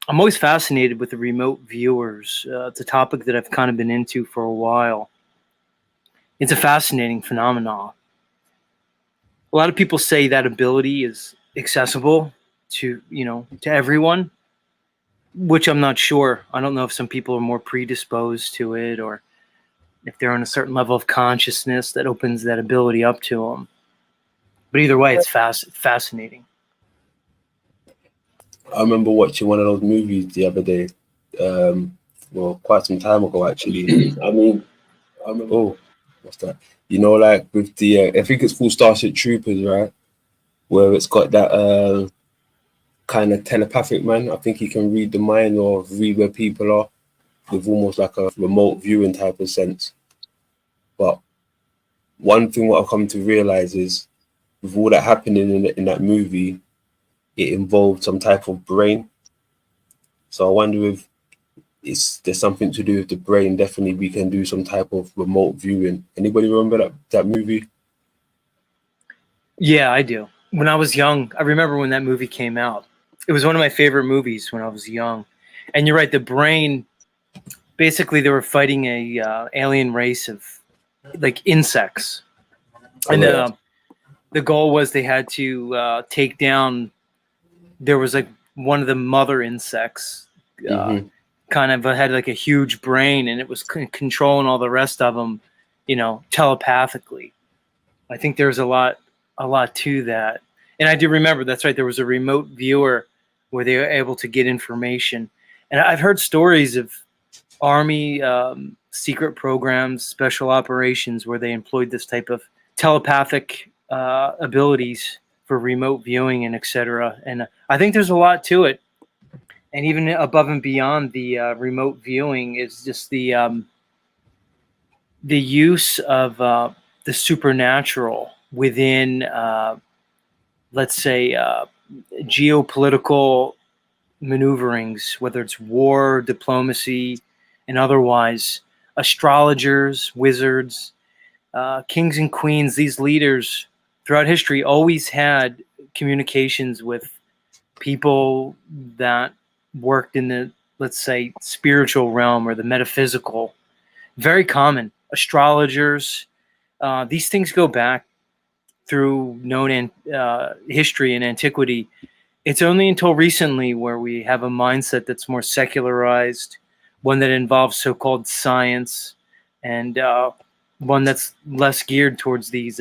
I'm always fascinated with the remote viewers. It's a topic that I've kind of been into for a while. It's a fascinating phenomenon. A lot of people say that ability is accessible to everyone, which I'm not sure. I don't know if some people are more predisposed to it, or if they're on a certain level of consciousness that opens that ability up to them. But either way, it's fascinating. I remember watching one of those movies the other day, well, quite some time ago actually. I remember, oh, what's that? Like with the, I think it's called Starship Troopers, right? Where it's got that kind of telepathic man. I think he can read the mind or read where people are with almost like a remote viewing type of sense. But one thing what I've come to realize is with all that happening in that movie, it involved some type of brain. So I wonder if there's something to do with the brain. Definitely we can do some type of remote viewing. Anybody remember that movie? Yeah, I do. When I was young, I remember when that movie came out. It was one of my favorite movies when I was young. And you're right, the brain, basically they were fighting a alien race of like insects. And the goal was they had to take down, there was like one of the mother insects kind of had like a huge brain, and it was controlling all the rest of them, telepathically. I think there's a lot to that. And I do remember, that's right, there was a remote viewer where they were able to get information. And I've heard stories of Army secret programs, special operations, where they employed this type of telepathic abilities for remote viewing and etc. And I think there's a lot to it. And even above and beyond the remote viewing is just the use of the supernatural within, let's say, geopolitical maneuverings, whether it's war, diplomacy, and otherwise. Astrologers, wizards, kings and queens, these leaders throughout history always had communications with people that worked in the, let's say, spiritual realm or the metaphysical. Very common. Astrologers, these things go back through known history and antiquity. It's only until recently where we have a mindset that's more secularized, one that involves so-called science, and one that's less geared towards these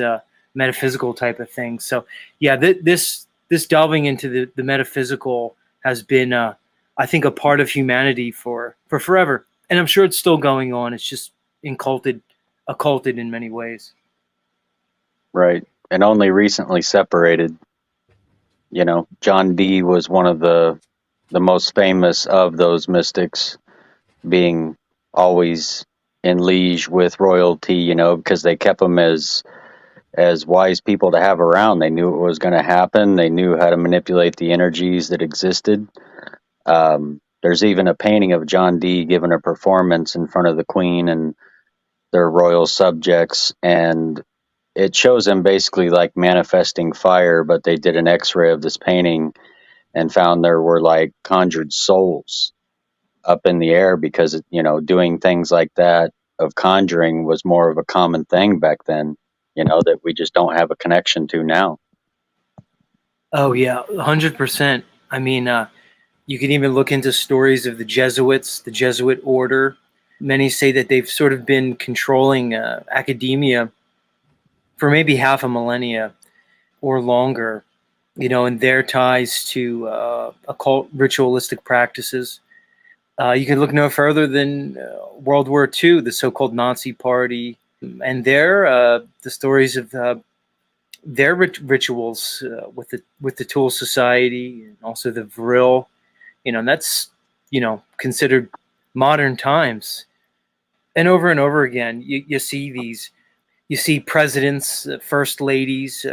metaphysical type of things. So, yeah, this delving into the metaphysical has been, I think, a part of humanity for forever, and I'm sure it's still going on. It's just occulted in many ways. Right, and only recently separated. John Dee was one of the most famous of those mystics, being always in liege with royalty, because they kept him as wise people to have around. They knew what was going to happen. They knew how to manipulate the energies that existed. There's even a painting of John Dee giving a performance in front of the Queen and their royal subjects, and it shows him basically like manifesting fire, but they did an x-ray of this painting and found there were like conjured souls up in the air, because doing things like that of conjuring was more of a common thing back then, that we just don't have a connection to now. Oh yeah, 100%. I mean, you can even look into stories of the Jesuits, the Jesuit order. Many say that they've sort of been controlling academia for maybe half a millennia or longer, in their ties to occult ritualistic practices. You can look no further than World War II, the so-called Nazi Party, and the stories of their rituals with the Tool Society, and also the Vril. And that's considered modern times. And over again, you see these. You see presidents, first ladies,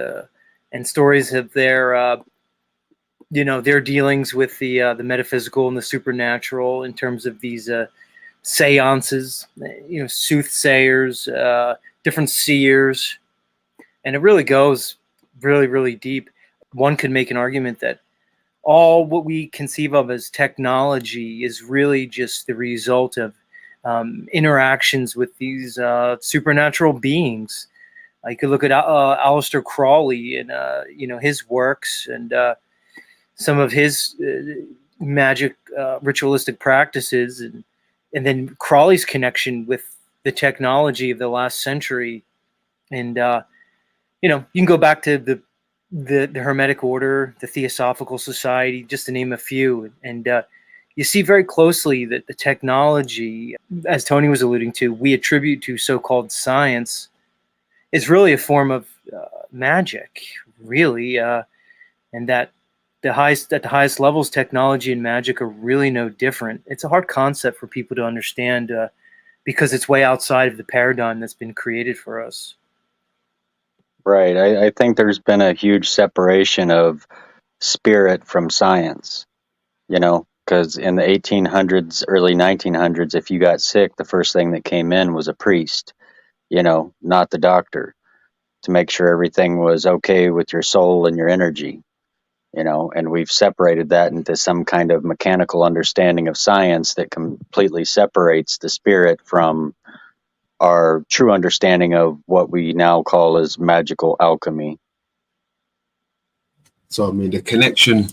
and stories of their their dealings with the metaphysical and the supernatural in terms of these seances, soothsayers, different seers, and it really goes really, really deep. One could make an argument that all what we conceive of as technology is really just the result of interactions with these supernatural beings. You could look at Aleister Crowley and his works and some of his magic ritualistic practices, and then Crowley's connection with the technology of the last century. And you can go back to the Hermetic Order, the Theosophical Society, just to name a few, and you see very closely that the technology, as Tony was alluding to, we attribute to so-called science, is really a form of magic, really, and that at the highest levels, technology and magic are really no different. It's a hard concept for people to understand because it's way outside of the paradigm that's been created for us. Right. I think there's been a huge separation of spirit from science, because in the 1800s, early 1900s, if you got sick, the first thing that came in was a priest, not the doctor, to make sure everything was okay with your soul and your energy, and we've separated that into some kind of mechanical understanding of science that completely separates the spirit from our true understanding of what we now call as magical alchemy. So, I mean, the connection,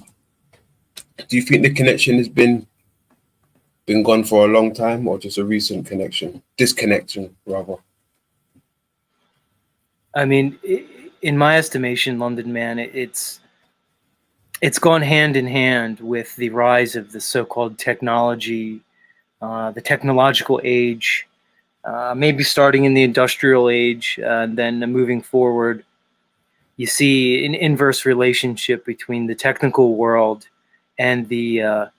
do you think the connection has been gone for a long time, or just a recent connection? Disconnection, rather. I mean, in my estimation, LondonMan, it's gone hand in hand with the rise of the so-called technology, the technological age, maybe starting in the industrial age, and then moving forward. You see an inverse relationship between the technical world and the,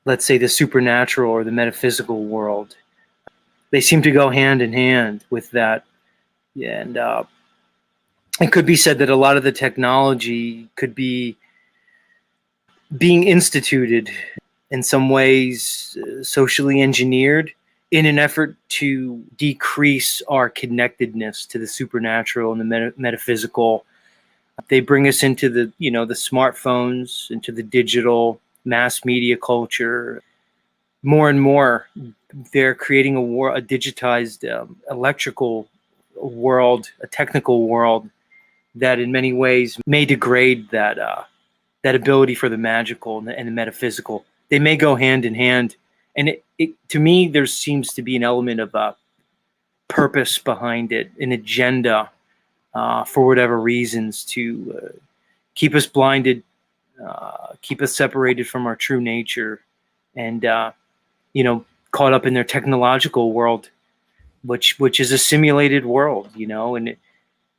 let's say, the supernatural or the metaphysical world. They seem to go hand in hand with that. And it could be said that a lot of the technology could be being instituted in some ways, socially engineered in an effort to decrease our connectedness to the supernatural and the metaphysical. They bring us into the smartphones, into the digital mass media culture. More and more, they're creating a digitized electrical world, a technical world that in many ways may degrade that ability for the magical and the metaphysical. They may go hand in hand. And to me, there seems to be an element of purpose behind it, an agenda for whatever reasons to keep us blinded, keep us separated from our true nature, and caught up in their technological world, which is a simulated world, and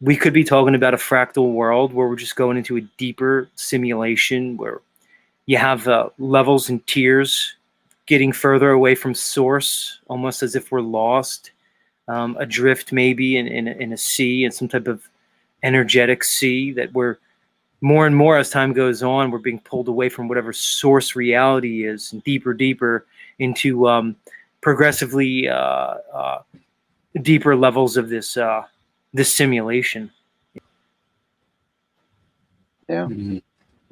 we could be talking about a fractal world where we're just going into a deeper simulation where you have levels and tiers getting further away from source, almost as if we're lost, adrift maybe in a sea, in some type of energetic sea that we're more and more as time goes on, we're being pulled away from whatever source reality is and deeper into progressively deeper levels of this simulation. Yeah. Mm-hmm.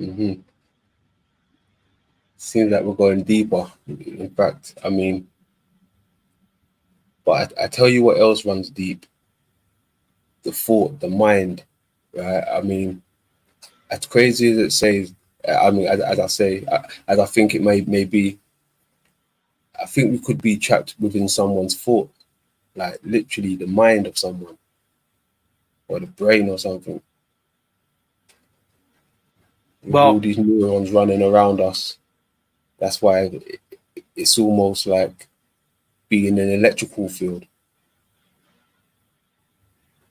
Mm-hmm. Seems like we're going deeper. In fact, I mean, but I tell you what else runs deep: the thought, the mind. Right? I mean, as crazy as it says, I mean, as I say, as I think it may be, I think we could be trapped within someone's thought, like literally the mind of someone, or the brain or something. With all these neurons running around us. That's why it's almost like being in an electrical field.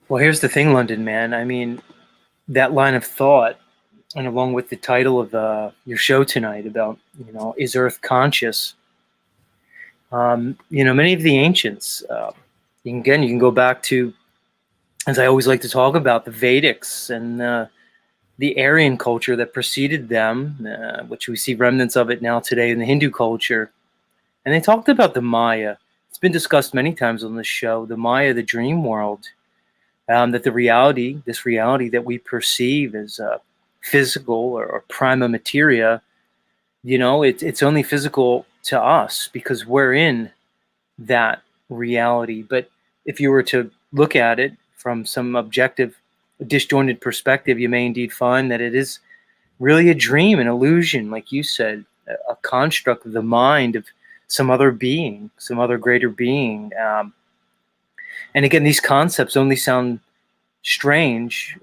Well, here's the thing, LondonMan. I mean, that line of thought, and along with the title of your show tonight about, is Earth conscious? Many of the ancients, you can go back to, as I always like to talk about, the Vedics and the Aryan culture that preceded them, which we see remnants of it now today in the Hindu culture. And they talked about the Maya. It's been discussed many times on this show, the Maya, the dream world, that this reality that we perceive as physical or prima materia, It's only physical to us because we're in that reality. But if you were to look at it from some objective, disjointed perspective, you may indeed find that it is really a dream, an illusion, like you said, a construct of the mind of some other being, some other greater being. And again, these concepts only sound strange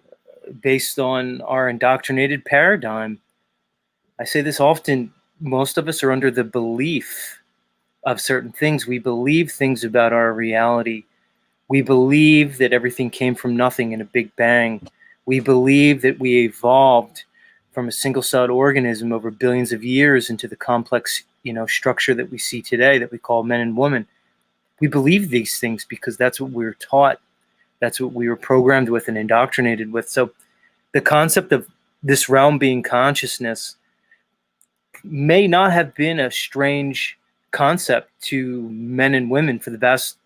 based on our indoctrinated paradigm. I say this often, most of us are under the belief of certain things. We believe things about our reality. We believe that everything came from nothing in a big bang. We believe that we evolved from a single-celled organism over billions of years into the complex, structure that we see today that we call men and women. We believe these things because that's what we were taught. That's what we were programmed with and indoctrinated with. So the concept of this realm being consciousness may not have been a strange concept to men and women for the vast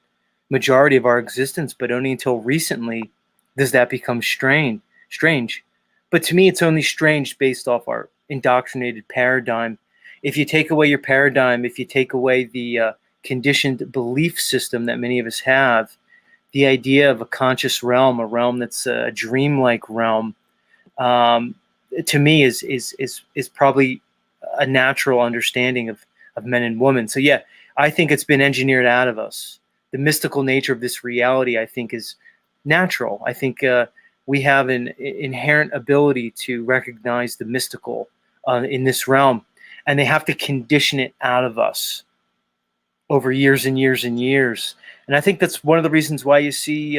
majority of our existence, but only until recently does that become strange. But to me, it's only strange based off our indoctrinated paradigm. If you take away your paradigm, if you take away the conditioned belief system that many of us have, the idea of a conscious realm, a realm that's a dreamlike realm, to me is probably a natural understanding of men and women. So yeah, I think it's been engineered out of us. The mystical nature of this reality, I think, is natural. I think we have an inherent ability to recognize the mystical in this realm, and they have to condition it out of us over years and years and years. And I think that's one of the reasons why you see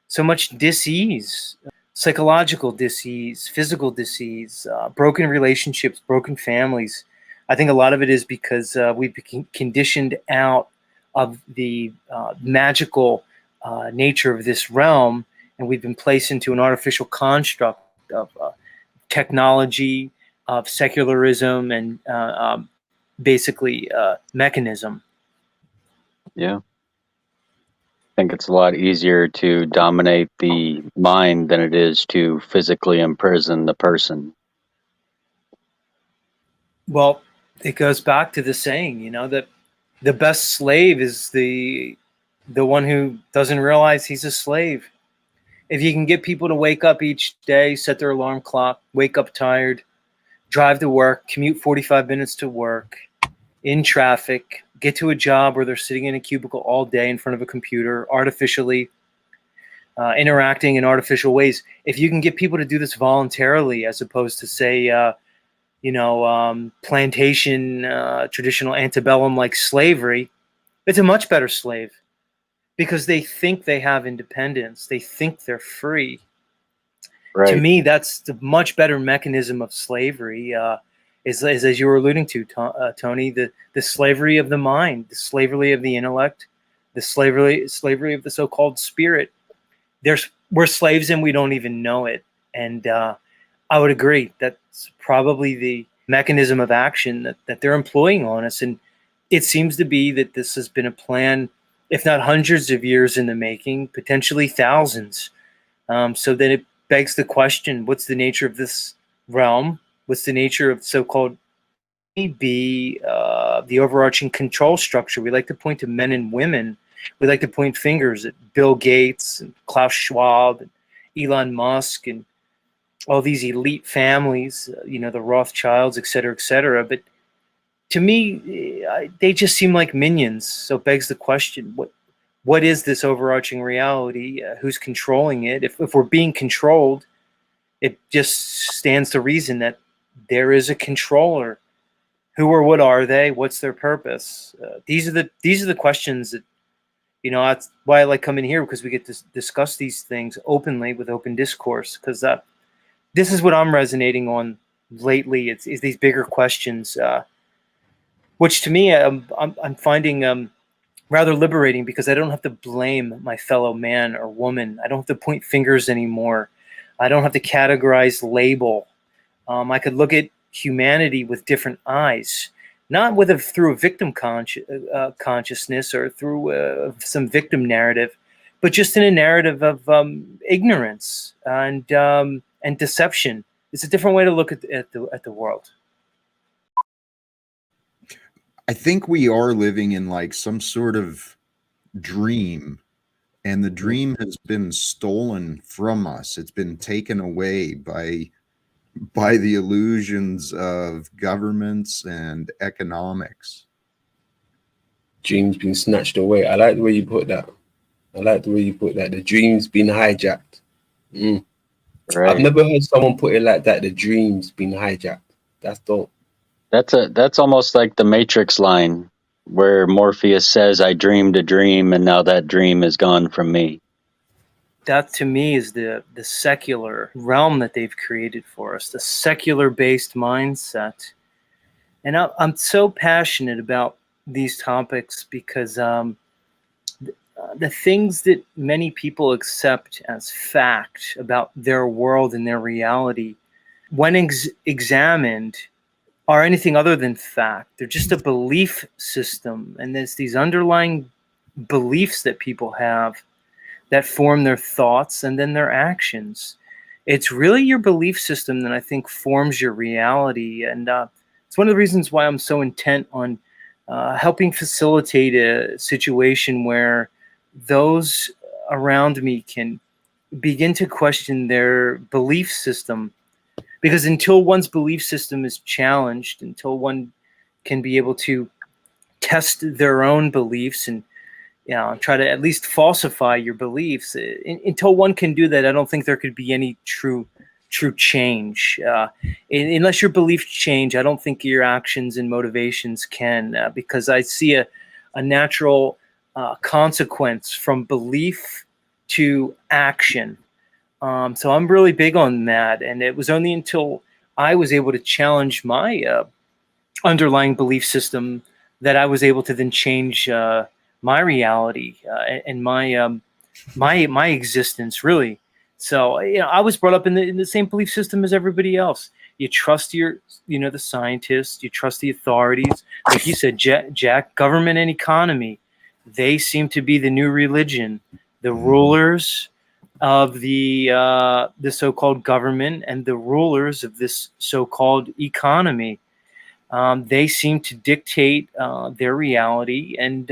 so much dis-ease, psychological dis-ease, physical dis-ease, broken relationships, broken families. I think a lot of it is because we've been conditioned out of the magical nature of this realm, and we've been placed into an artificial construct of technology, of secularism, and basically mechanism. Yeah. I think it's a lot easier to dominate the mind than it is to physically imprison the person. Well, it goes back to the saying, that the best slave is the one who doesn't realize he's a slave. If you can get people to wake up each day, set their alarm clock, wake up tired, drive to work, commute 45 minutes to work, in traffic, get to a job where they're sitting in a cubicle all day in front of a computer, artificially interacting in artificial ways. If you can get people to do this voluntarily, as opposed to, say, plantation, traditional antebellum like slavery, it's a much better slave because they think they have independence. They think they're free. Right. To me, that's the much better mechanism of slavery. Is as you were alluding to, Tony, the slavery of the mind, the slavery of the intellect, the slavery of the so-called spirit. We're slaves and we don't even know it. And I would agree that's probably the mechanism of action that they're employing on us. And it seems to be that this has been a plan, if not hundreds of years in the making, potentially thousands. So then it begs the question, what's the nature of this realm? What's the nature of so-called maybe the overarching control structure? We like to point to men and women. We like to point fingers at Bill Gates and Klaus Schwab and Elon Musk and all these elite families, the Rothschilds, et cetera, et cetera. But to me, they just seem like minions. So it begs the question, what is this overarching reality? Who's controlling it? If we're being controlled, it just stands to reason that there is a controller. Who or what are they? What's their purpose? These are the questions that, that's why I like coming here, because we get to discuss these things openly with open discourse. Because this is what I'm resonating on lately. Is these bigger questions, which to me I'm finding rather liberating, because I don't have to blame my fellow man or woman. I don't have to point fingers anymore. I don't have to categorize, label. I could look at humanity with different eyes, not through a victim consciousness or through some victim narrative, but just in a narrative of ignorance and deception. It's a different way to look at the world. I think we are living in like some sort of dream, and the dream has been stolen from us. It's been taken away by the illusions of governments and economics. Dreams been snatched away. I like the way you put that. The dream's been hijacked. Right. I've never heard someone put it like that. The dream's been hijacked. That's dope. That's almost like the Matrix line where Morpheus says, "I dreamed a dream, and now that dream is gone from me." That to me is the secular realm that they've created for us, the secular based mindset. And I'm so passionate about these topics because the things that many people accept as fact about their world and their reality, when examined, are anything other than fact. They're just a belief system. And there's these underlying beliefs that people have that form their thoughts and then their actions. It's really your belief system that I think forms your reality. And it's one of the reasons why I'm so intent on helping facilitate a situation where those around me can begin to question their belief system. Because until one's belief system is challenged, until one can be able to test their own beliefs and try to at least falsify your beliefs, until one can do that, I don't think there could be any true change. Unless your beliefs change, I don't think your actions and motivations can, because I see a natural consequence from belief to action. So I'm really big on that. And it was only until I was able to challenge my underlying belief system that I was able to then change my reality and my existence, really. So I was brought up in the same belief system as everybody else. You trust the scientists, you trust the authorities. Like you said, Jack, government and economy, they seem to be the new religion. The rulers of the so-called government and the rulers of this so-called economy, they seem to dictate their reality, and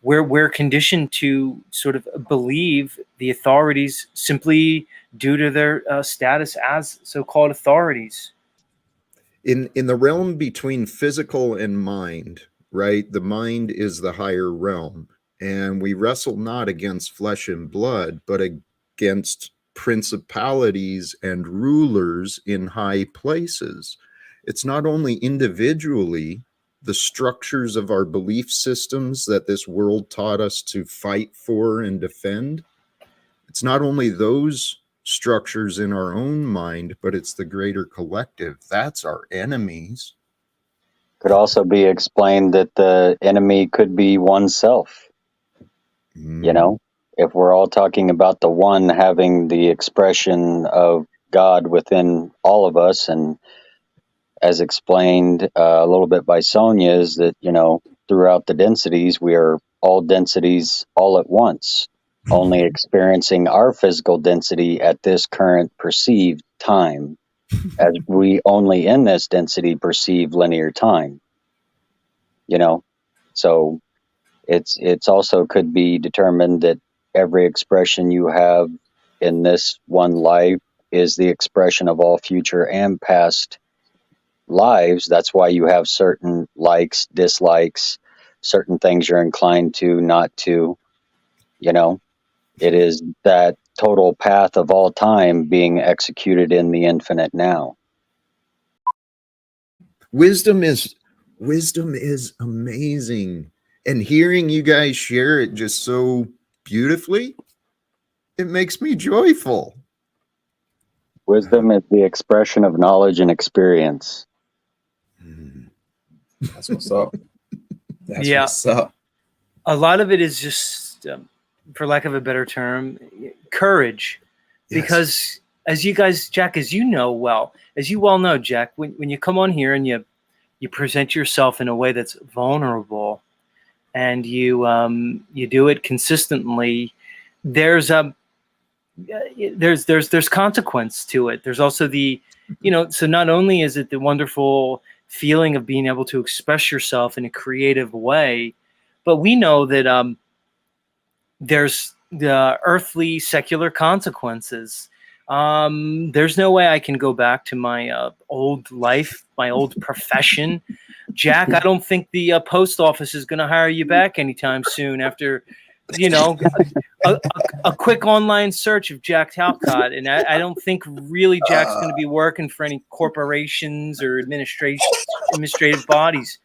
we're conditioned to sort of believe the authorities simply due to their status as so-called authorities. In the realm between physical and mind, right? The mind is the higher realm, and we wrestle not against flesh and blood, but against principalities and rulers in high places. It's not only individually the structures of our belief systems that this world taught us to fight for and defend. It's not only those structures in our own mind, but it's the greater collective. That's our enemies. Could also be explained that the enemy could be oneself. If we're all talking about the one having the expression of God within all of us, and as explained a little bit by Sonia, is that, throughout the densities, we are all densities all at once, only experiencing our physical density at this current perceived time, as we only in this density perceive linear time. So it's also could be determined that every expression you have in this one life is the expression of all future and past lives. That's why you have certain likes, dislikes, certain things you're inclined to, not to. It is that total path of all time being executed in the infinite now. Wisdom is amazing. And hearing you guys share it just so beautifully, it makes me joyful. Wisdom is the expression of knowledge and experience. That's what's up. That's Yeah. what's up. A lot of it is just, for lack of a better term, courage. Yes. Because as you guys, Jack, as you well know, Jack, when you come on here and you present yourself in a way that's vulnerable, and you do it consistently, there's consequence to it. There's also so not only is it the wonderful feeling of being able to express yourself in a creative way. But we know that there's the earthly secular consequences. There's no way I can go back to my old life, my old profession. Jack, I don't think the post office is going to hire you back anytime soon after, a quick online search of Jack Talcott. And I don't think really Jack's going to be working for any corporations or administrative bodies.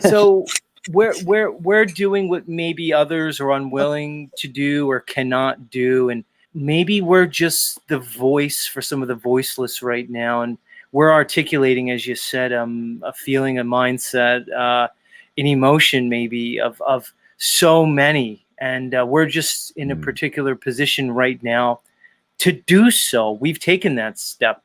So we're doing what maybe others are unwilling to do or cannot do. And maybe we're just the voice for some of the voiceless right now. And we're articulating, as you said, a feeling, a mindset, an emotion maybe of so many. And we're just in a particular position right now to do so. We've taken that step.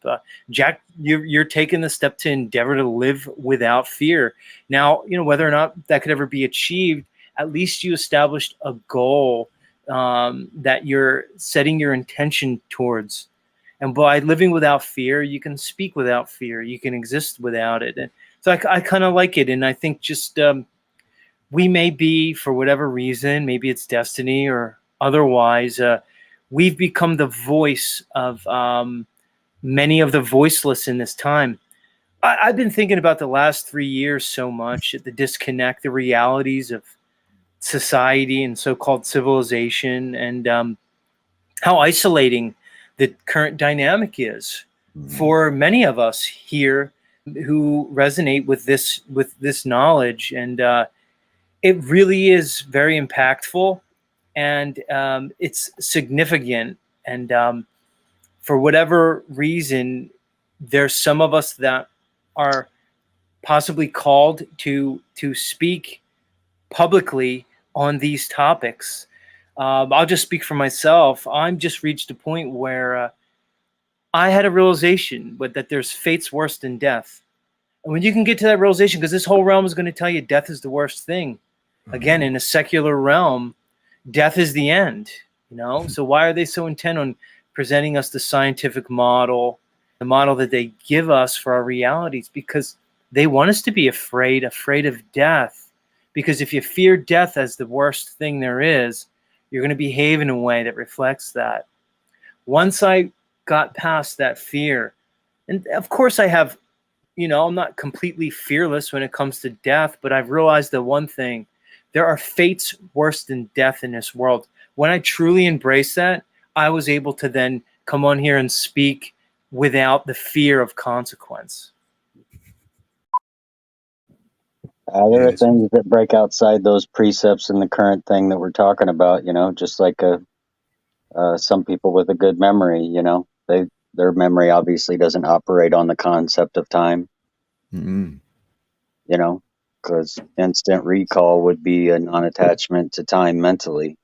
Jack, you're taking the step to endeavor to live without fear. Now, whether or not that could ever be achieved, at least you established a goal that you're setting your intention towards. And by living without fear, you can speak without fear. You can exist without it. And so I kind of like it. And I think just we may be, for whatever reason, maybe it's destiny or otherwise, we've become the voice of many of the voiceless in this time. I've been thinking about the last 3 years so much, the disconnect, the realities of society and so-called civilization, and how isolating the current dynamic is for many of us here who resonate with this knowledge. And it really is very impactful, and it's significant. And for whatever reason, there's some of us that are possibly called to speak publicly on these topics. I'll just speak for myself. I'm just reached a point where I had a realization that there's fates worse than death. And when you can get to that realization, because this whole realm is going to tell you death is the worst thing. Again, in a secular realm, death is the end. So why are they so intent on presenting us the scientific model, the model that they give us for our realities? Because they want us to be afraid of death. Because if you fear death as the worst thing there is, you're going to behave in a way that reflects that. Once I got past that fear, and of course I have, I'm not completely fearless when it comes to death, but I've realized that one thing, there are fates worse than death in this world. When I truly embrace that, I was able to then come on here and speak without the fear of consequence. There are things that break outside those precepts in the current thing that we're talking about, just like some people with a good memory, their memory obviously doesn't operate on the concept of time, because instant recall would be a non-attachment to time mentally.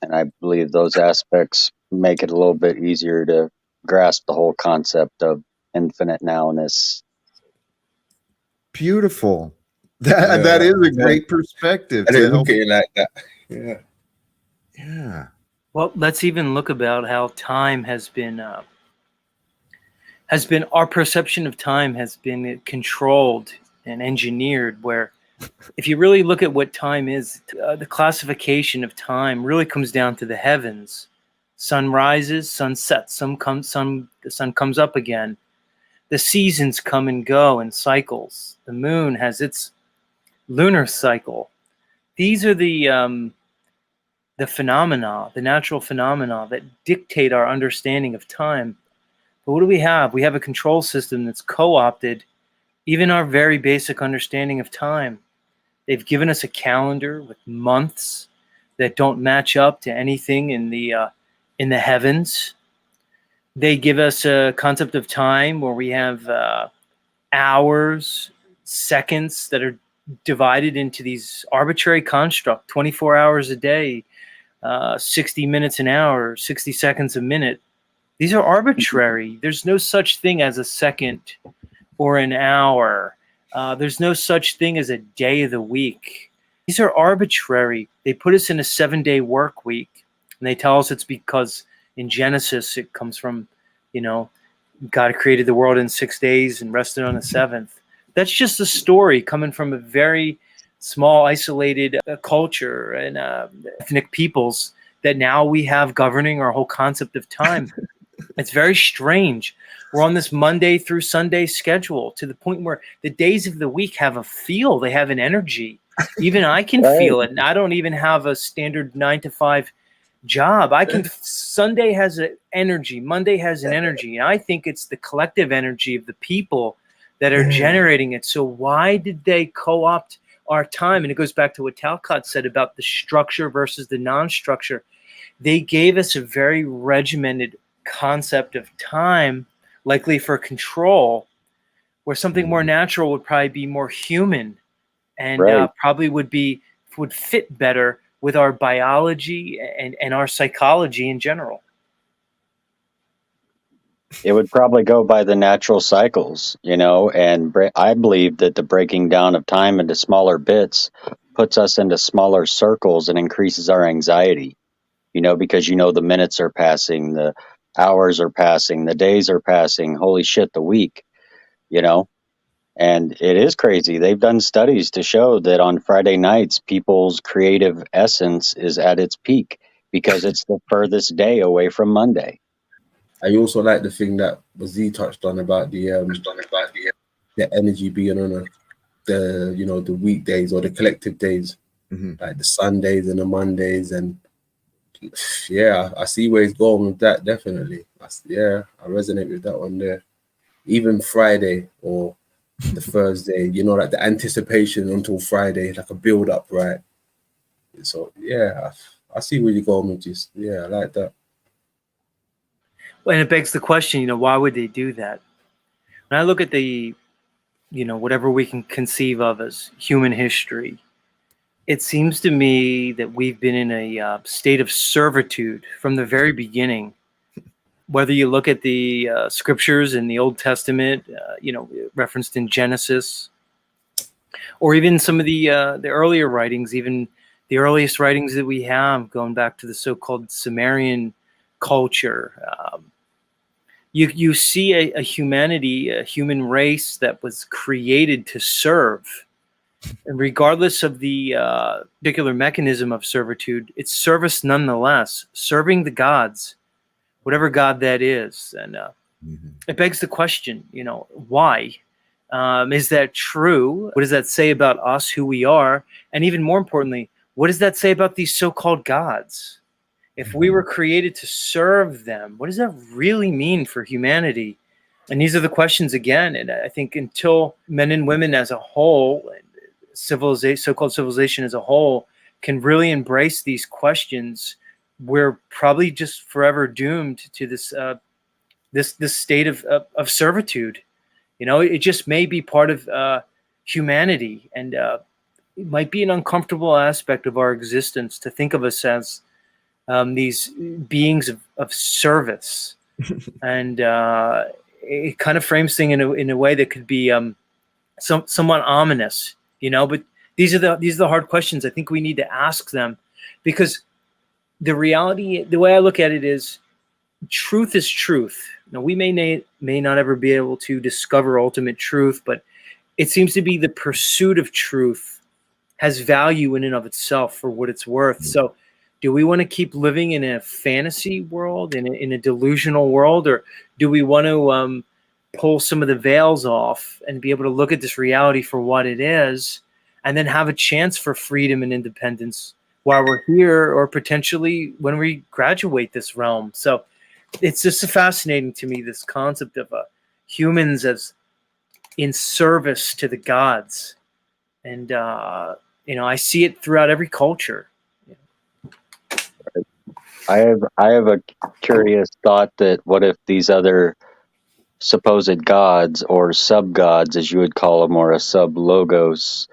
And I believe those aspects make it a little bit easier to grasp the whole concept of infinite nowness. Beautiful. That is a great perspective. I didn't look at it like that. Yeah. Yeah. Well, let's even look about how time has been our perception of time has been controlled and engineered, where if you really look at what time is, the classification of time really comes down to the heavens. Sun rises, sun sets, the sun comes up again. The seasons come and go in cycles. The moon has its lunar cycle. These are the phenomena, the natural phenomena that dictate our understanding of time. But what do we have? We have a control system that's co-opted even our very basic understanding of time. They've given us a calendar with months that don't match up to anything in the heavens. They give us a concept of time where we have hours, seconds that are divided into these arbitrary construct, 24 hours a day, 60 minutes an hour, 60 seconds a minute. These are arbitrary. There's no such thing as a second or an hour. There's no such thing as a day of the week. These are arbitrary. They put us in a 7-day work week, and they tell us it's because in Genesis it comes from, God created the world in 6 days and rested on the seventh. That's just a story coming from a very small, isolated culture and ethnic peoples that now we have governing our whole concept of time. It's very strange. We're on this Monday through Sunday schedule to the point where the days of the week have a feel. They have an energy. Even I can feel it. And I don't even have a standard 9 to 5 job. Sunday has an energy. Monday has an energy. And I think it's the collective energy of the people that are generating it. So why did they co-opt our time? And it goes back to what Talcott said about the structure versus the non-structure. They gave us a very regimented concept of time, likely for control, where something more natural would probably be more human and probably would fit better with our biology and our psychology in general. It would probably go by the natural cycles, and I believe that the breaking down of time into smaller bits puts us into smaller circles and increases our anxiety, because the minutes are passing, the hours are passing, the days are passing, holy shit, the week, and it is crazy. They've done studies to show that on Friday nights, people's creative essence is at its peak because it's the furthest day away from Monday. I also like the thing that Z touched on about the energy being on the weekdays or the collective days, like the Sundays and the Mondays, and I see where he's going with that. Definitely, I resonate with that one there. Even Friday or the Thursday, like the anticipation until Friday, like a build up, right? So I see where you're going with this. I like that. Well, and it begs the question, why would they do that? When I look at the, whatever we can conceive of as human history, it seems to me that we've been in a state of servitude from the very beginning. Whether you look at the scriptures in the Old Testament, referenced in Genesis, or even some of the earlier writings, even the earliest writings that we have, going back to the so-called Sumerian culture, you see a humanity, a human race that was created to serve. And regardless of the particular mechanism of servitude, it's service nonetheless, serving the gods, whatever God that is. And it begs the question, why? Is that true? What does that say about us, who we are? And even more importantly, what does that say about these so-called gods? If we were created to serve them, what does that really mean for humanity? And these are the questions again. And I think until men and women as a whole, civilization, so-called civilization as a whole, can really embrace these questions, we're probably just forever doomed to this state of servitude. It just may be part of humanity, and it might be an uncomfortable aspect of our existence to think of us as these beings of service. And it kind of frames things in a way that could be somewhat ominous, but these are the hard questions. I think we need to ask them, because the reality, the way I look at it is, truth is truth. Now, we may not ever be able to discover ultimate truth, but it seems to be the pursuit of truth has value in and of itself for what it's worth. So do we want to keep living in a fantasy world, in a delusional world, or do we want to pull some of the veils off and be able to look at this reality for what it is, and then have a chance for freedom and independence while we're here, or potentially when we graduate this realm? So it's just fascinating to me, this concept of humans as in service to the gods. And, I see it throughout every culture. I have a curious thought that what if these other supposed gods, or sub-gods, as you would call them, or a sub-logos,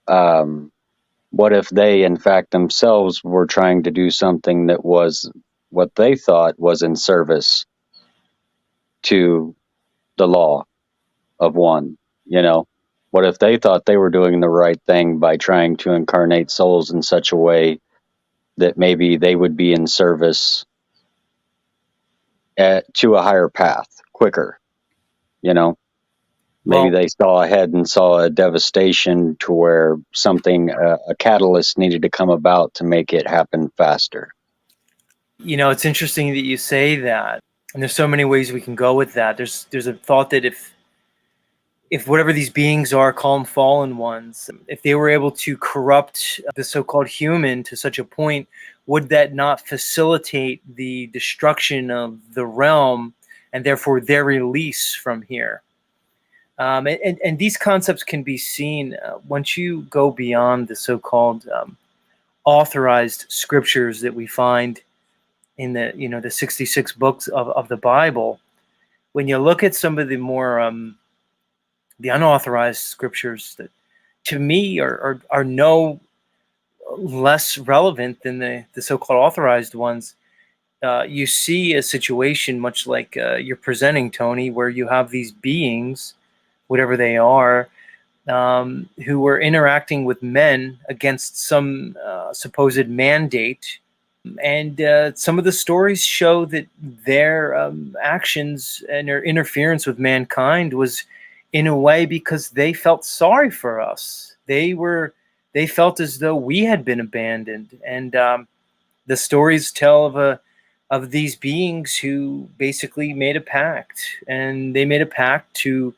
what if they, in fact, themselves were trying to do something that was what they thought was in service to the law of one? What if they thought they were doing the right thing by trying to incarnate souls in such a way that maybe they would be in service to a higher path quicker? Maybe Well, they saw ahead and saw a devastation to where something, a catalyst needed to come about to make it happen faster. it's interesting that you say that, and there's so many ways we can go with that. There's a thought that if whatever these beings are, call them fallen ones, if they were able to corrupt the so-called human to such a point, would that not facilitate the destruction of the realm and therefore their release from here? And these concepts can be seen once you go beyond the so-called authorized scriptures that we find in the 66 books of the Bible. When you look at some of the more the unauthorized scriptures that to me are no less relevant than the so-called authorized ones, you see a situation much like you're presenting, Tony, where you have these beings, whatever they are, who were interacting with men against some supposed mandate. And some of the stories show that their actions and their interference with mankind was in a way because they felt sorry for us. They felt as though we had been abandoned. And the stories tell of these beings who basically made a pact, and they made a pact to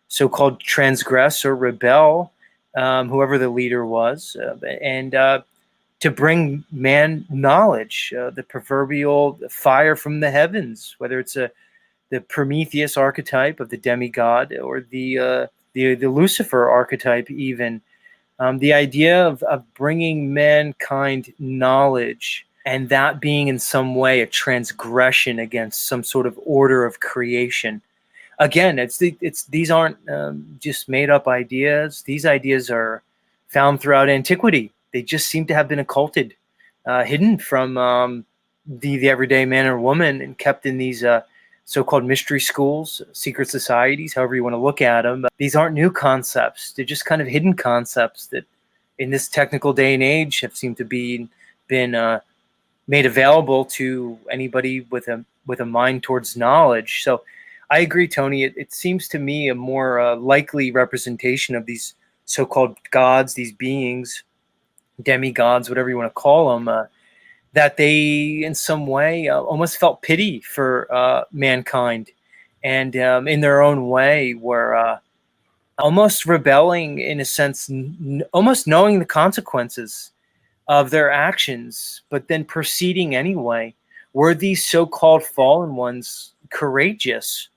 so-called transgress or rebel, whoever the leader was, and to bring man knowledge, the proverbial fire from the heavens, whether it's the Prometheus archetype of the demigod or the Lucifer archetype even. The idea of bringing mankind knowledge, and that being in some way a transgression against some sort of order of creation. Again, these aren't just made up ideas. These ideas are found throughout antiquity. They just seem to have been occulted, hidden from the everyday man or woman, and kept in these so-called mystery schools, secret societies, however you want to look at them. These aren't new concepts. They're just kind of hidden concepts that in this technical day and age have seemed to been made available to anybody with a mind towards knowledge. So I agree, Tony. It seems to me a more likely representation of these so-called gods, these beings, demigods, whatever you want to call them, that they in some way almost felt pity for mankind, and in their own way were almost rebelling in a sense, almost knowing the consequences of their actions, but then proceeding anyway. Were these so-called fallen ones courageous?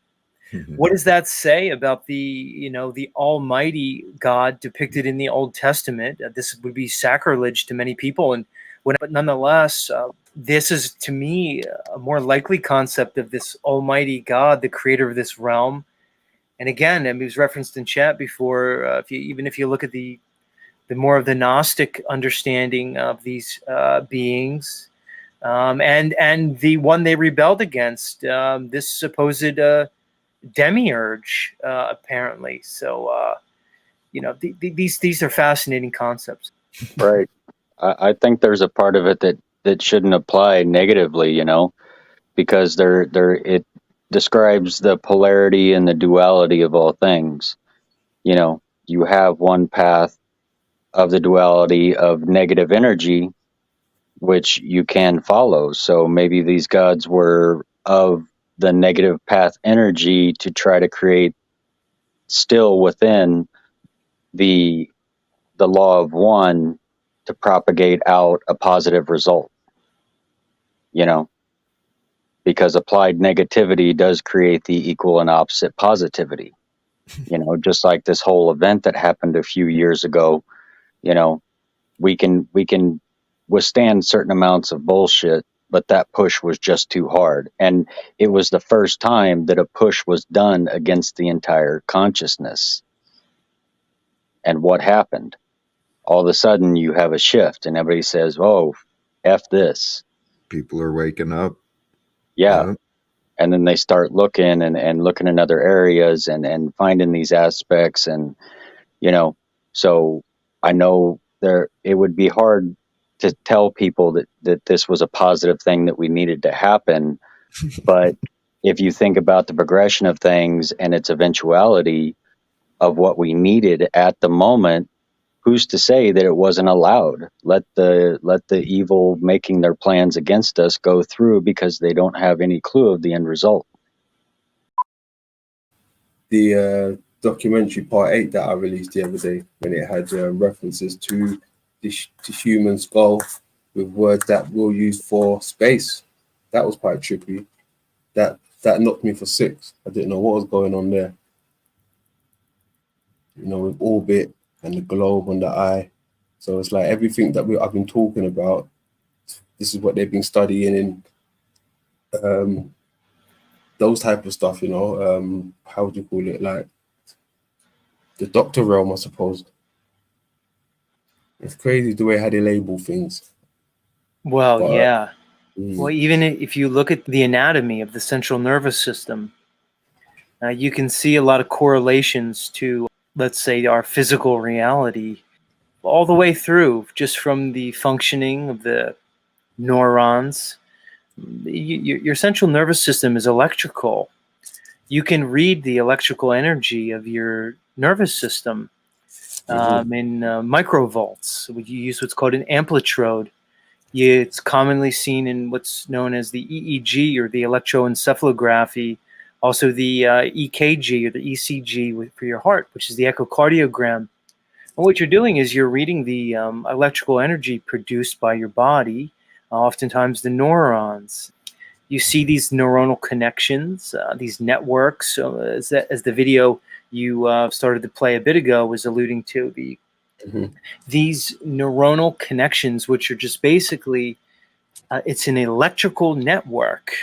What does that say about the Almighty God depicted in the Old Testament? This would be sacrilege to many people, but nonetheless, this is to me a more likely concept of this Almighty God, the creator of this realm. And again, it was referenced in chat before. If you look at the more of the Gnostic understanding of these beings, and the one they rebelled against, this supposed demiurge, apparently. So these are fascinating concepts. Right. I think there's a part of it that shouldn't apply negatively, because it describes the polarity and the duality of all things. You have one path of the duality of negative energy, which you can follow. So maybe these gods were of the negative path energy to try to create still within the law of one to propagate out a positive result, because applied negativity does create the equal and opposite positivity, just like this whole event that happened a few years ago. We can withstand certain amounts of bullshit, but that push was just too hard. And it was the first time that a push was done against the entire consciousness. And what happened? All of a sudden you have a shift and everybody says, oh, F this. People are waking up. Yeah. And then they start looking and looking in other areas and finding these aspects. And, so I know it would be hard to tell people that this was a positive thing that we needed to happen. But if you think about the progression of things and its eventuality, of what we needed at the moment, who's to say that it wasn't allowed? Let the evil making their plans against us go through because they don't have any clue of the end result. The documentary Part 8 that I released the other day, when it had references to the human skull with words that we'll use for space, that was quite trippy. That knocked me for 6. I didn't know what was going on there. You know, with orbit and the globe and the eye. So it's like everything that I've been talking about, this is what they've been studying in those type of stuff, you know. How would you call it? Like the doctor realm, I suppose. It's crazy the way how they label things. Well, But, yeah. Well, even if you look at the anatomy of the central nervous system, you can see a lot of correlations to, let's say, our physical reality all the way through, just from the functioning of the neurons. Your central nervous system is electrical. You can read the electrical energy of your nervous system in microvolts. You use what's called an amplitude. It's commonly seen in what's known as the EEG, or the electroencephalography, also the EKG or the ECG for your heart, which is the echocardiogram. And what you're doing is you're reading the electrical energy produced by your body, oftentimes the neurons. You see these neuronal connections, these networks. So as the video you started to play a bit ago was alluding to, these neuronal connections, which are just basically, it's an electrical network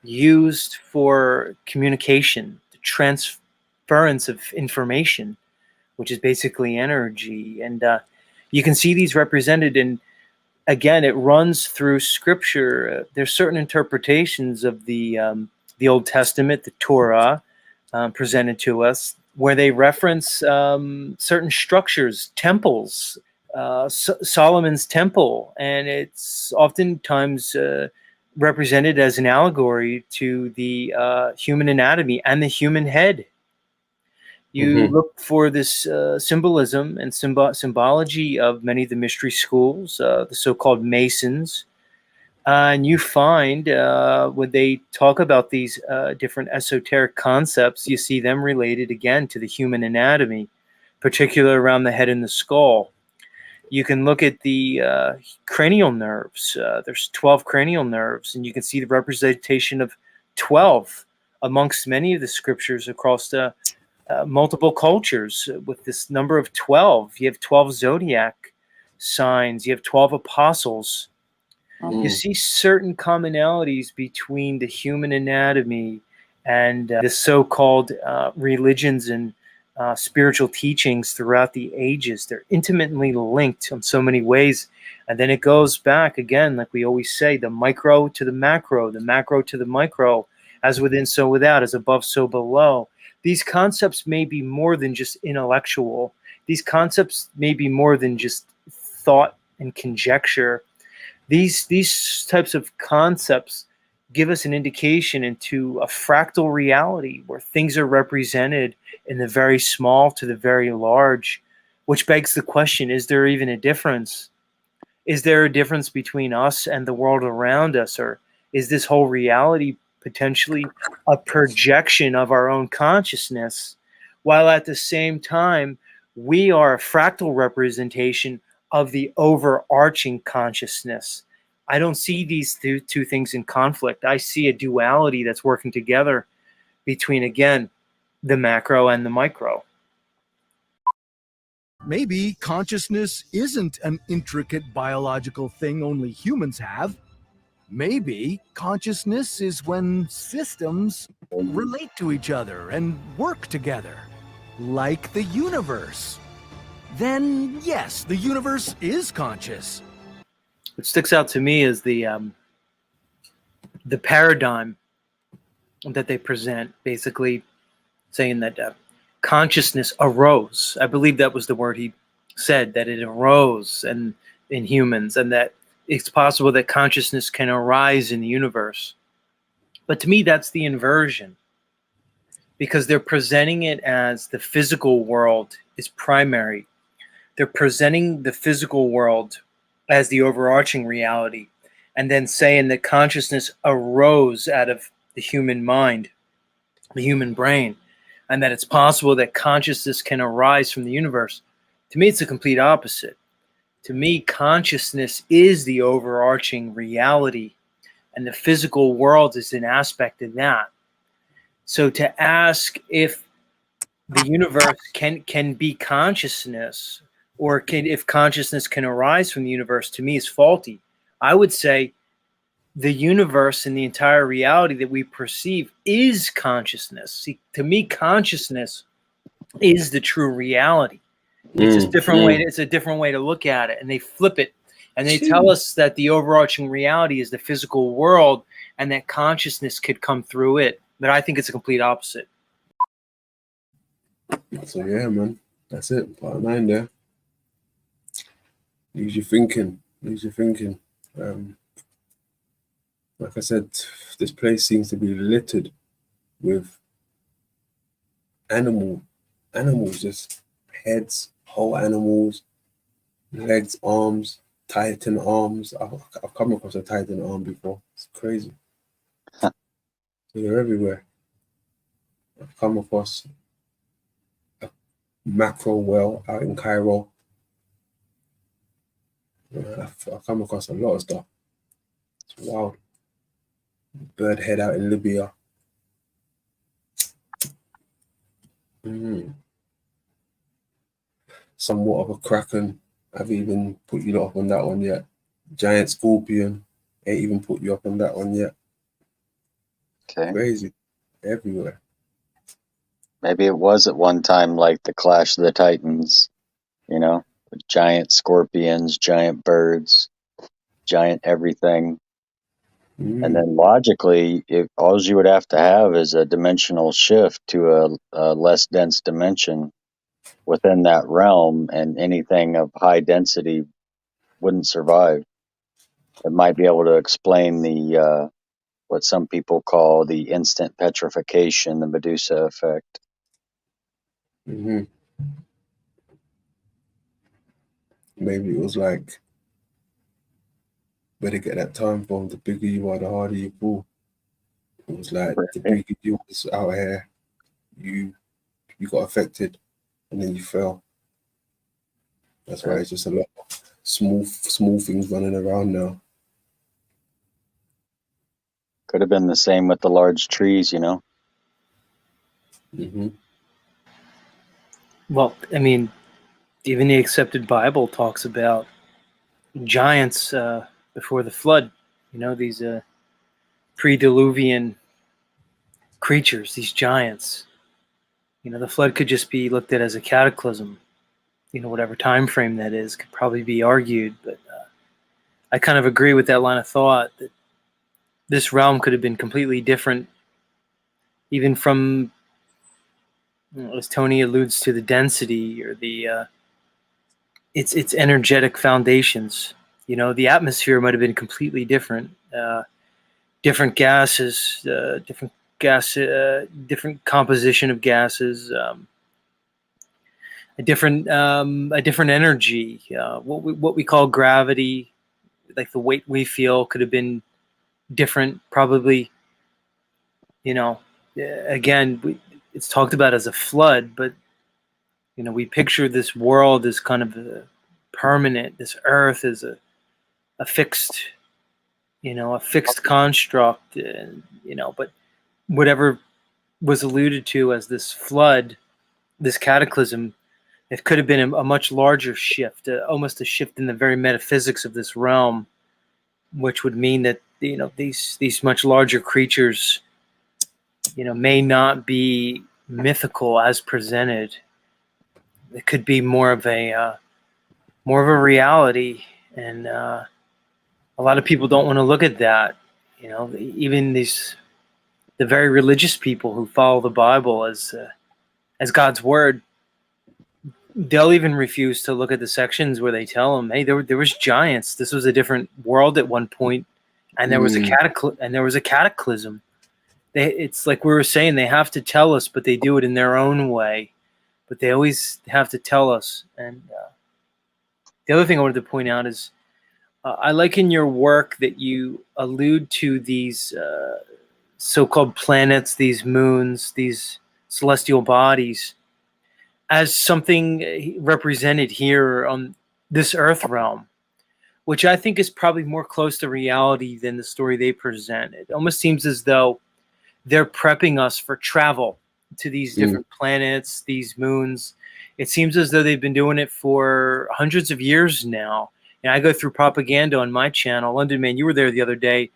used for communication, the transference of information, which is basically energy. And you can see these represented in, again, it runs through scripture. There's certain interpretations of the Old Testament, the Torah, presented to us, where they reference certain structures, temples, Solomon's temple, and it's oftentimes represented as an allegory to the human anatomy and the human head. You look for this symbolism and symbology of many of the mystery schools, the so-called Masons, and you find when they talk about these different esoteric concepts, you see them related again to the human anatomy, particularly around the head and the skull. You can look at the cranial nerves. There's 12 cranial nerves, and you can see the representation of 12 amongst many of the scriptures across the multiple cultures. With this number of 12, you have 12 zodiac signs, you have 12 apostles. You see certain commonalities between the human anatomy and the so-called religions and spiritual teachings throughout the ages. They're intimately linked in so many ways. And then it goes back again, like we always say, the micro to the macro to the micro, as within, so without, as above, so below. These concepts may be more than just intellectual. These concepts may be more than just thought and conjecture. These types of concepts give us an indication into a fractal reality where things are represented in the very small to the very large, which begs the question, is there even a difference? Is there a difference between us and the world around us? Or is this whole reality potentially a projection of our own consciousness, while at the same time we are a fractal representation of the overarching consciousness? I don't see these two things in conflict. I see a duality that's working together between, again, the macro and the micro. Maybe consciousness isn't an intricate biological thing only humans have. Maybe consciousness is when systems relate to each other and work together, like the universe. Then, yes, the universe is conscious. What sticks out to me is the paradigm that they present, basically saying that consciousness arose. I believe that was the word he said, that it arose in humans, and that it's possible that consciousness can arise in the universe. But to me, that's the inversion. because they're presenting it as the physical world is primary. They're presenting the physical world as the overarching reality, and then saying that consciousness arose out of the human mind, the human brain, and that it's possible that consciousness can arise from the universe. To me, it's the complete opposite. To me, consciousness is the overarching reality, and the physical world is an aspect of that. So to ask if the universe can be consciousness, or if consciousness can arise from the universe, to me is faulty. I would say the universe and the entire reality that we perceive is consciousness. See, to me, consciousness is the true reality. It's just different way. It's a different way to look at it, and they flip it, and they tell us that the overarching reality is the physical world, and that consciousness could come through it. But I think it's a complete opposite. So yeah, man, that's it. Part 9 there. Leaves you thinking. Like I said, this place seems to be littered with animals, just heads, whole animals, legs, arms, Titan arms. I've come across a Titan arm before. It's crazy. So they're everywhere. I've come across a mackerel whale out in Cairo. I've come across a lot of stuff. It's wild. Bird head out in Libya. Somewhat of a kraken. I haven't even put you up on that one yet. Giant scorpion. Ain't even put you up on that one yet. Okay. Crazy. Everywhere. Maybe it was at one time like the Clash of the Titans, you know, with giant scorpions, giant birds, giant everything. And then logically, all you would have to have is a dimensional shift to a less dense dimension within that realm, and anything of high density wouldn't survive. It might be able to explain the what some people call the instant petrification, the Medusa effect. Maybe it was like, better get that time from. The bigger you are, the harder you fall. It was like the bigger you was out here, you got affected, and then you fell. That's why it's just a lot of small things running around now. Could have been the same with the large trees, you know. Well, I mean, even the accepted Bible talks about giants before the flood. You know, these pre-Diluvian creatures, these giants. You know, the flood could just be looked at as a cataclysm. You know, whatever time frame that is could probably be argued, but I kind of agree with that line of thought that this realm could have been completely different, even from, you know, as Tony alludes to, the density or the its energetic foundations. You know, the atmosphere might have been completely different. Different gases, different composition of gases, a different energy. What we call gravity, like the weight we feel, could have been different. Probably, you know, again, it's talked about as a flood, but you know, we picture this world as kind of permanent. This earth is a fixed, you know, a fixed construct, you know, but whatever was alluded to as this flood, this cataclysm, it could have been a much larger shift, almost a shift in the very metaphysics of this realm, which would mean that, you know, these much larger creatures, you know, may not be mythical as presented. It could be more of a reality, and a lot of people don't want to look at that. You know, even the very religious people who follow the Bible as God's word, they'll even refuse to look at the sections where they tell them, "Hey, there was giants. This was a different world at one point, and there was a cataclysm it's like we were saying, they have to tell us, but they do it in their own way. But they always have to tell us. And the other thing I wanted to point out is I like in your work that you allude to these so-called planets, these moons, these celestial bodies as something represented here on this Earth realm, which I think is probably more close to reality than the story they present. It almost seems as though they're prepping us for travel to these different planets, these moons. It seems as though they've been doing it for hundreds of years now. And I go through propaganda on my channel. LondonMan, you were there the other day.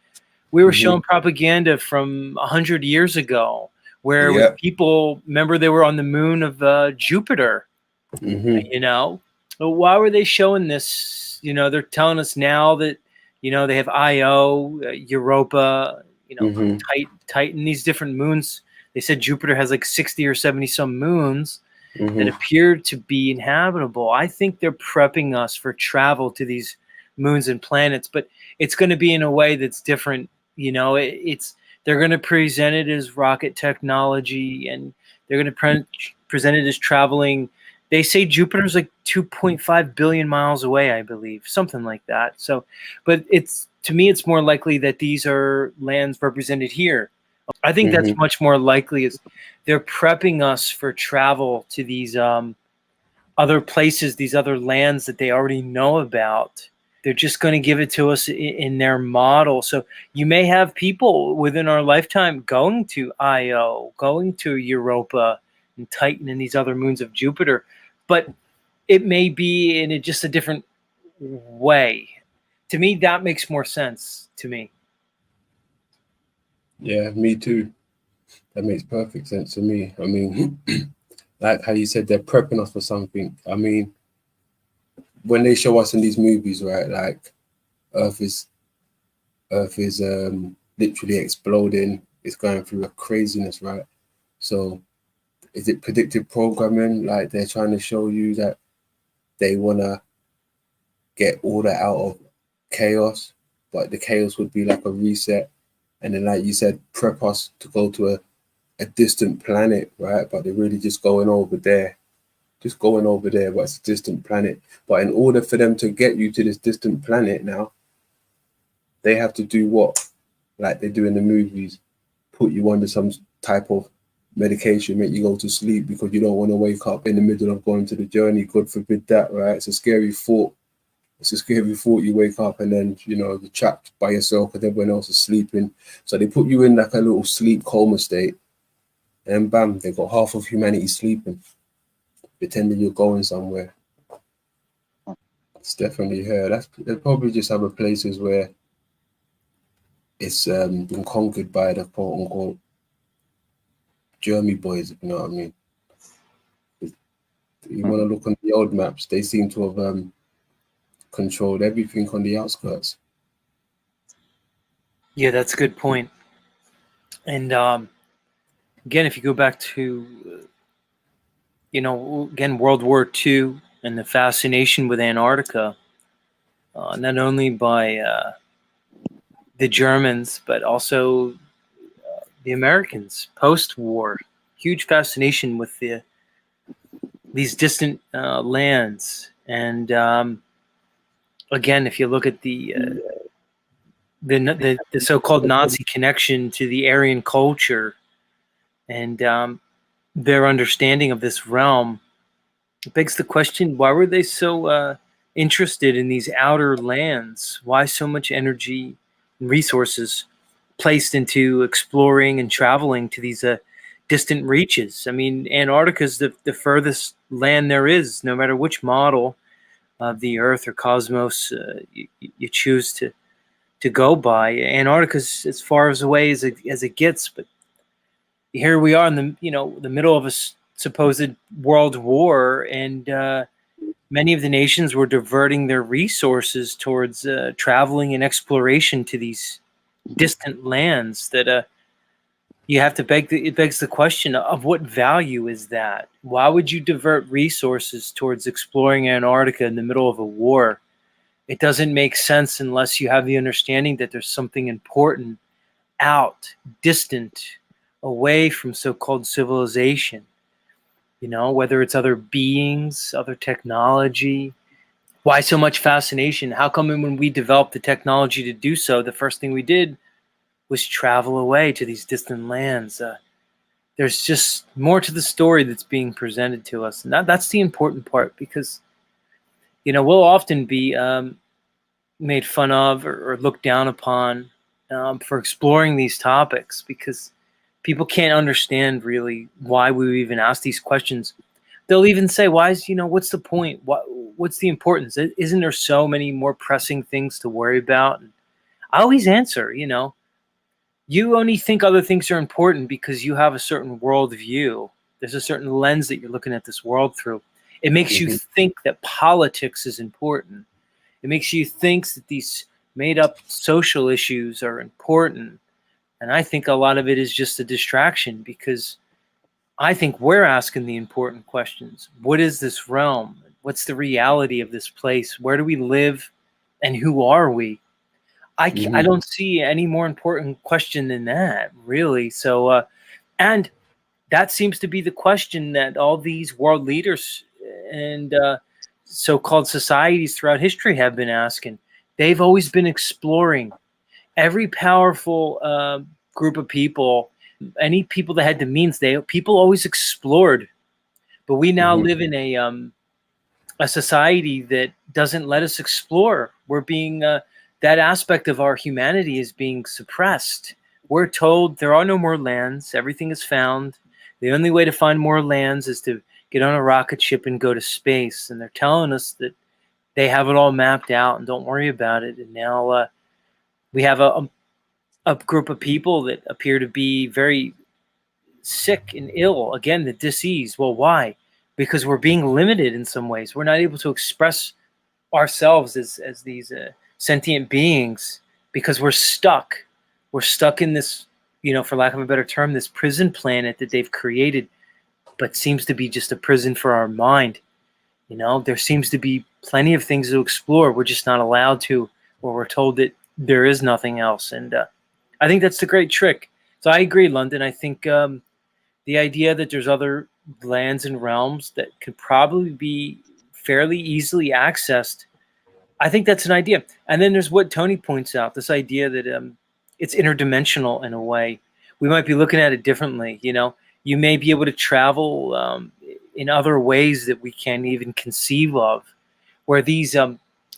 We were showing propaganda from 100 years ago where with people, remember they were on the moon of Jupiter, you know? But why were they showing this? You know, they're telling us now that, you know, they have Io, Europa, you know, Titan, these different moons. They said Jupiter has like 60 or 70 some moons that appear to be inhabitable. I think they're prepping us for travel to these moons and planets, but it's going to be in a way that's different. You know, they're going to present it as rocket technology, and they're going to present it as traveling. They say Jupiter's like 2.5 billion miles away, I believe, something like that. So, but to me, it's more likely that these are lands represented here. I think that's much more likely. Is they're prepping us for travel to these other places, these other lands that they already know about. They're just going to give it to us in their model. So you may have people within our lifetime going to Io, going to Europa and Titan and these other moons of Jupiter, but it may be in just a different way. To me, that makes more sense to me. Yeah, me too. That makes perfect sense to me. I mean, like how you said, they're prepping us for something. I mean, when they show us in these movies, right, like Earth is literally exploding. It's going through a craziness, right? So is it predictive programming? Like they're trying to show you that they want to get order out of chaos, but the chaos would be like a reset. And then, like you said, prep us to go to a distant planet, right? But they're really just going over there. But it's a distant planet. But in order for them to get you to this distant planet now, they have to do what? Like they do in the movies, put you under some type of medication, make you go to sleep because you don't want to wake up in the middle of going to the journey. God forbid that, right? It's a scary thought. You wake up and then, you know, you're trapped by yourself because everyone else is sleeping. So they put you in like a little sleep coma state. And bam, they got half of humanity sleeping, pretending you're going somewhere. It's definitely her. They probably just other places where it's been conquered by the quote unquote German boys, if you know what I mean. You want to look on the old maps, they seem to have controlled everything on the outskirts. Yeah, that's a good point. And again, if you go back to, you know, again, World War II and the fascination with Antarctica, not only by the Germans, but also the Americans post-war, huge fascination with these distant lands. And again, if you look at the so-called Nazi connection to the Aryan culture and their understanding of this realm, it begs the question, why were they so interested in these outer lands? Why so much energy and resources placed into exploring and traveling to these distant reaches? I mean, Antarctica is the furthest land there is, no matter which model of the Earth or cosmos you choose to go by. Antarctica is as far away as it gets, but here we are in the middle of a supposed world war, and many of the nations were diverting their resources towards traveling and exploration to these distant lands that you have to it begs the question of what value is that? Why would you divert resources towards exploring Antarctica in the middle of a war? It doesn't make sense unless you have the understanding that there's something important out, distant, away from so-called civilization, whether it's other beings, other technology. Why so much fascination? How come when we developed the technology to do so, the first thing we did was travel away to these distant lands? There's just more to the story that's being presented to us. And that's the important part, because, we'll often be made fun of or looked down upon for exploring these topics, because people can't understand really why we even ask these questions. They'll even say, why is, what's the point? What's the importance? Isn't there so many more pressing things to worry about? And I always answer, you only think other things are important because you have a certain worldview. There's a certain lens that you're looking at this world through. It makes you think that politics is important. It makes you think that these made up social issues are important. And I think a lot of it is just a distraction, because I think we're asking the important questions. What is this realm? What's the reality of this place? Where do we live? And who are we? I don't see any more important question than that, really. So, and that seems to be the question that all these world leaders and so-called societies throughout history have been asking. They've always been exploring. Every powerful group of people, any people that had the means, people always explored. But we now live in a society that doesn't let us explore. We're being that aspect of our humanity is being suppressed. We're told there are no more lands. Everything is found. The only way to find more lands is to get on a rocket ship and go to space. And they're telling us that they have it all mapped out and don't worry about it. And now we have a group of people that appear to be very sick and ill. Again, the disease. Well, why? Because we're being limited in some ways. We're not able to express ourselves as these sentient beings, because we're stuck. We're stuck in this, for lack of a better term, this prison planet that they've created, but seems to be just a prison for our mind. There seems to be plenty of things to explore. We're just not allowed to, or we're told that there is nothing else. And I think that's the great trick. So I agree, London. I think the idea that there's other lands and realms that could probably be fairly easily accessed, I think that's an idea. And then there's what Tony points out, this idea that it's interdimensional in a way. We might be looking at it differently. You may be able to travel in other ways that we can't even conceive of, where these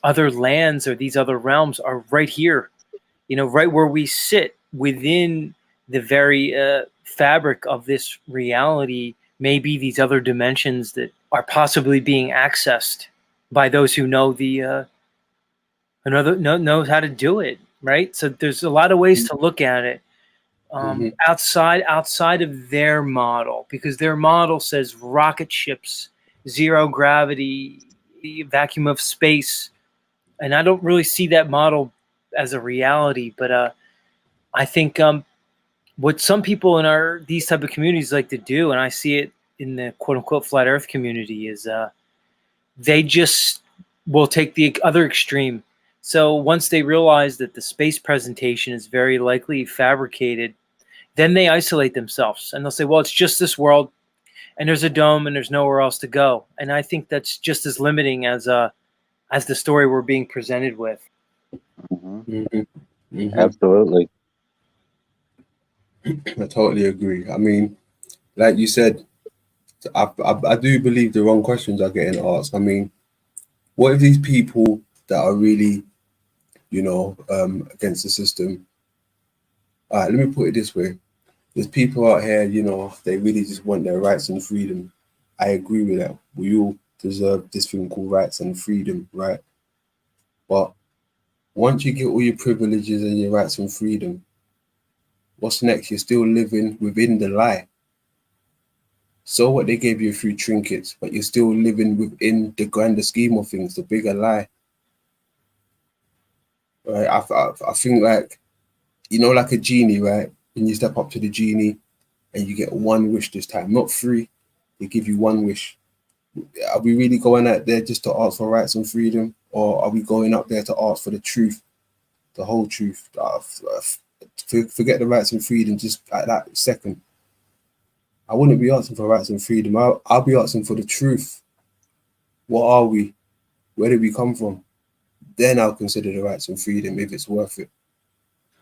other lands or these other realms are right here, right where we sit within the very fabric of this reality. Maybe these other dimensions that are possibly being accessed by those who know knows how to do it, right? So there's a lot of ways to look at it outside of their model, because their model says rocket ships, zero gravity, vacuum of space, and I don't really see that model as a reality. But I think what some people in these type of communities like to do, and I see it in the quote unquote flat Earth community, is they just will take the other extreme. So once they realize that the space presentation is very likely fabricated, then they isolate themselves and they'll say, well, it's just this world and there's a dome and there's nowhere else to go. And I think that's just as limiting as the story we're being presented with. Absolutely. I totally agree. I mean, like you said, I do believe the wrong questions are getting asked. I mean, what if these people that are really, against the system? All right, let me put it this way. There's people out here, they really just want their rights and freedom. I agree with that. We all deserve this thing called rights and freedom, right? But once you get all your privileges and your rights and freedom, what's next? You're still living within the lie. So what, they gave you a few trinkets, but you're still living within the grander scheme of things, the bigger lie. Right? I think like a genie, right? When you step up to the genie and you get one wish this time, not three, they give you one wish. Are we really going out there just to ask for rights and freedom? Or are we going up there to ask for the truth, the whole truth? Forget the rights and freedom just at that second. I wouldn't be asking for rights and freedom. I'll be asking for the truth. What are we? Where did we come from? Then I'll consider the rights and freedom if it's worth it.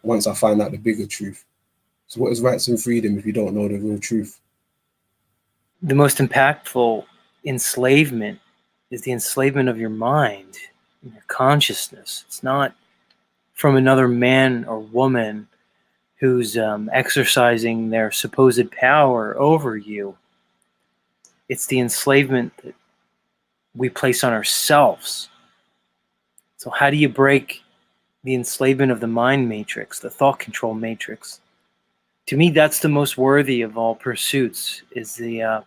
Once I find out the bigger truth. So what is rights and freedom if you don't know the real truth? The most impactful enslavement is the enslavement of your mind and your consciousness. It's not from another man or woman who's exercising their supposed power over you. It's the enslavement that we place on ourselves. So how do you break the enslavement of the mind matrix, the thought control matrix? To me, that's the most worthy of all pursuits, is the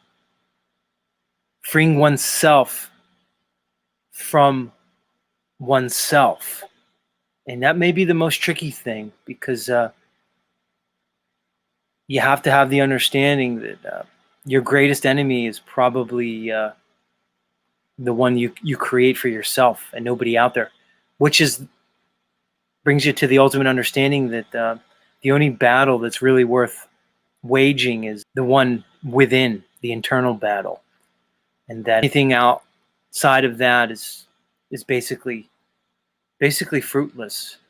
freeing oneself from oneself. And that may be the most tricky thing, because you have to have the understanding that your greatest enemy is probably the one you create for yourself and nobody out there, which brings you to the ultimate understanding that the only battle that's really worth waging is the one within, the internal battle, and that anything outside of that is basically fruitless.